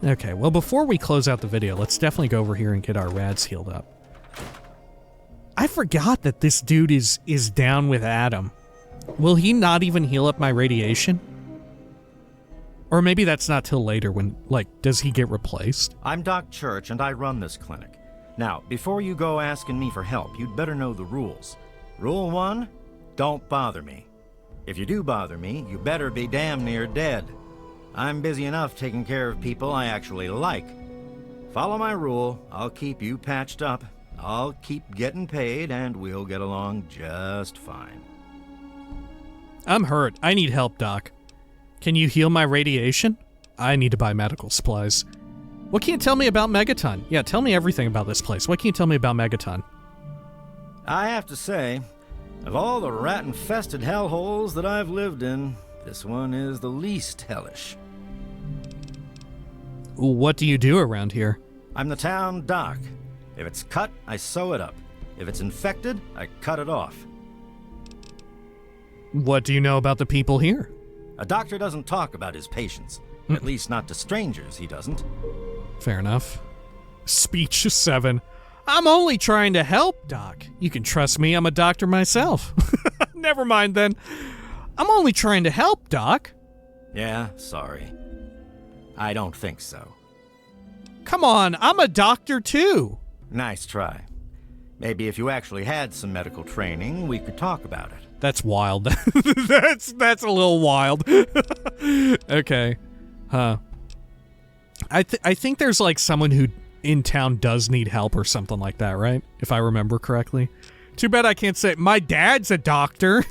Okay, well, before we close out the video, let's definitely go over here and get our rads healed up. I forgot that this dude is down with Atom. Will he not even heal up my radiation? Or maybe that's not till later when, like, does he get replaced? I'm Doc Church, and I run this clinic. Now, before you go asking me for help, you'd better know the rules. Rule 1, don't bother me. If you do bother me, you better be damn near dead. I'm busy enough taking care of people I actually like. Follow my rule, I'll keep you patched up, I'll keep getting paid, and we'll get along just fine. I'm hurt. I need help, Doc. Can you heal my radiation? I need to buy medical supplies. What can you tell me about Megaton? Yeah, tell me everything about this place. What can you tell me about Megaton? I have to say, of all the rat-infested hellholes that I've lived in, this one is the least hellish. What do you do around here? I'm the town doc. If it's cut, I sew it up. If it's infected, I cut it off. What do you know about the people here? A doctor doesn't talk about his patients. At least not to strangers, he doesn't. Fair enough. Speech 7. I'm only trying to help, Doc. You can trust me, I'm a doctor myself. Never mind then. I'm only trying to help, Doc. Yeah, sorry. I don't think so. Come on, I'm a doctor too. Nice try. Maybe if you actually had some medical training, we could talk about it. That's wild. That's a little wild. Okay. Huh. I think there's like someone who in town does need help or something like that, right? If I remember correctly. Too bad I can't say my dad's a doctor.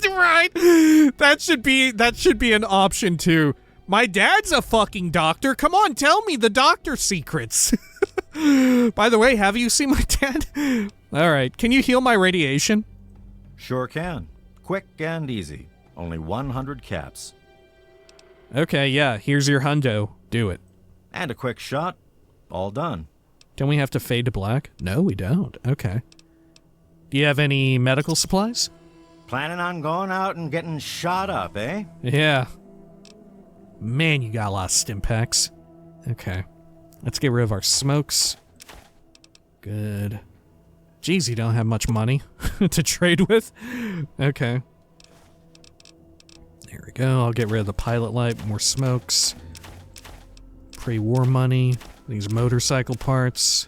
Right? That should be an option too. My dad's a fucking doctor. Come on, tell me the doctor secrets. By the way, have you seen my dad? All right. Can you heal my radiation? Sure can. Quick and easy. Only 100 caps. Okay, yeah. Here's your hundo. Do it. And a quick shot. All done. Don't we have to fade to black? No, we don't. Okay. Do you have any medical supplies? Planning on going out and getting shot up, eh? Yeah. Man, you got a lot of stim packs. Okay. Let's get rid of our smokes. Good. Geez, you don't have much money to trade with. Okay. There we go. I'll get rid of the pilot light. More smokes. Pre-war money. These motorcycle parts.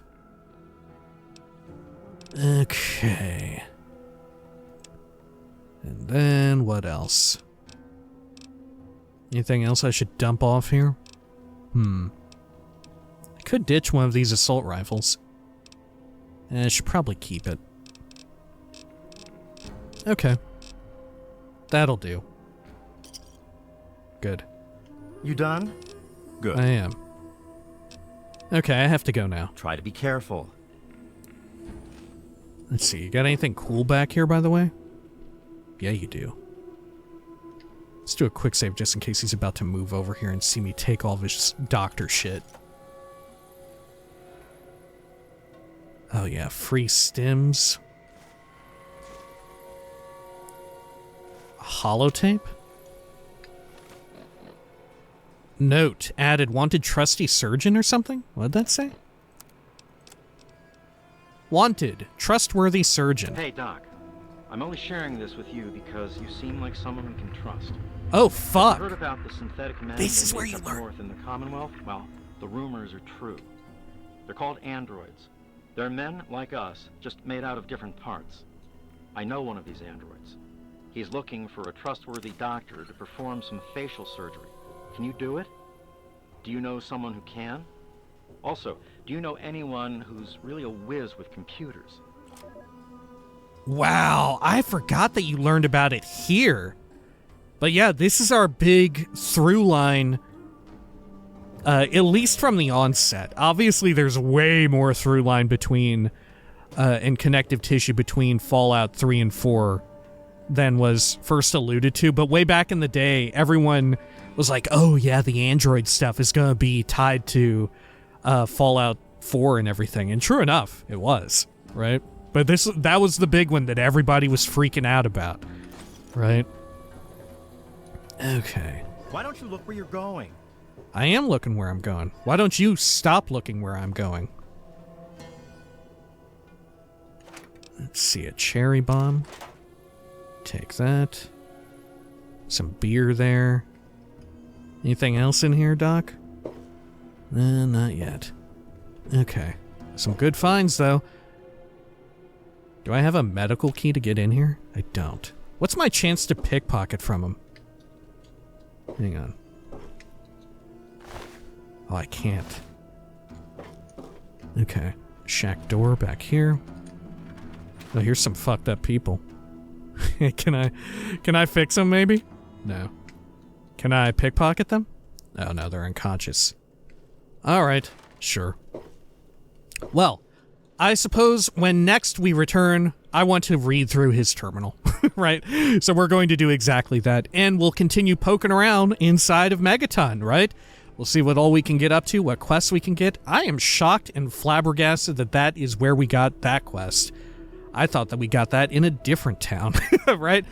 Okay. And then what else? Anything else I should dump off here? I could ditch one of these assault rifles. I should probably keep it. Okay. That'll do. Good. You done? Good. I am. Okay, I have to go now. Try to be careful. Let's see, you got anything cool back here, by the way? Yeah, you do. Let's do a quick save just in case he's about to move over here and see me take all of his doctor shit. Oh yeah, free stims. Holotape? Note, added wanted trusty surgeon or something? What'd that say? Wanted, trustworthy surgeon. Hey, Doc. I'm only sharing this with you because you seem like someone who can trust. Oh, fuck. Heard about the synthetic men This is where you up learn. north in the Commonwealth? Well, the rumors are true. They're called androids. They're men like us, just made out of different parts. I know one of these androids. He's looking for a trustworthy doctor to perform some facial surgery. Can you do it? Do you know someone who can? Also, do you know anyone who's really a whiz with computers? Wow, I forgot that you learned about it here. But yeah, this is our big through line, at least from the onset. Obviously, there's way more through line between, and connective tissue between Fallout 3 and 4 than was first alluded to. But way back in the day, everyone was like, oh yeah, the Android stuff is going to be tied to Fallout 4 and everything. And true enough, it was, right? But that was the big one that everybody was freaking out about, right? Okay. Why don't you look where you're going? I am looking where I'm going. Why don't you stop looking where I'm going? Let's see, a cherry bomb. Take that. Some beer there. Anything else in here, Doc? Not yet. Okay. Some good finds, though. Do I have a medical key to get in here? I don't. What's my chance to pickpocket from him? Hang on. Oh, I can't. Okay. Shack door back here. Oh, here's some fucked up people. Can I fix them, maybe? No. Can I pickpocket them? Oh, no, they're unconscious. Alright, sure. Well, I suppose when next we return, I want to read through his terminal, right? So we're going to do exactly that, and we'll continue poking around inside of Megaton, right? We'll see what all we can get up to, what quests we can get. I am shocked and flabbergasted that that is where we got that quest. I thought that we got that in a different town, right?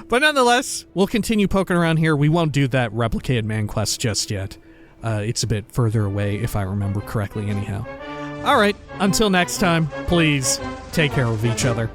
But nonetheless, we'll continue poking around here. We won't do that replicated man quest just yet. It's a bit further away, if I remember correctly anyhow. All right, until next time, please take care of each other.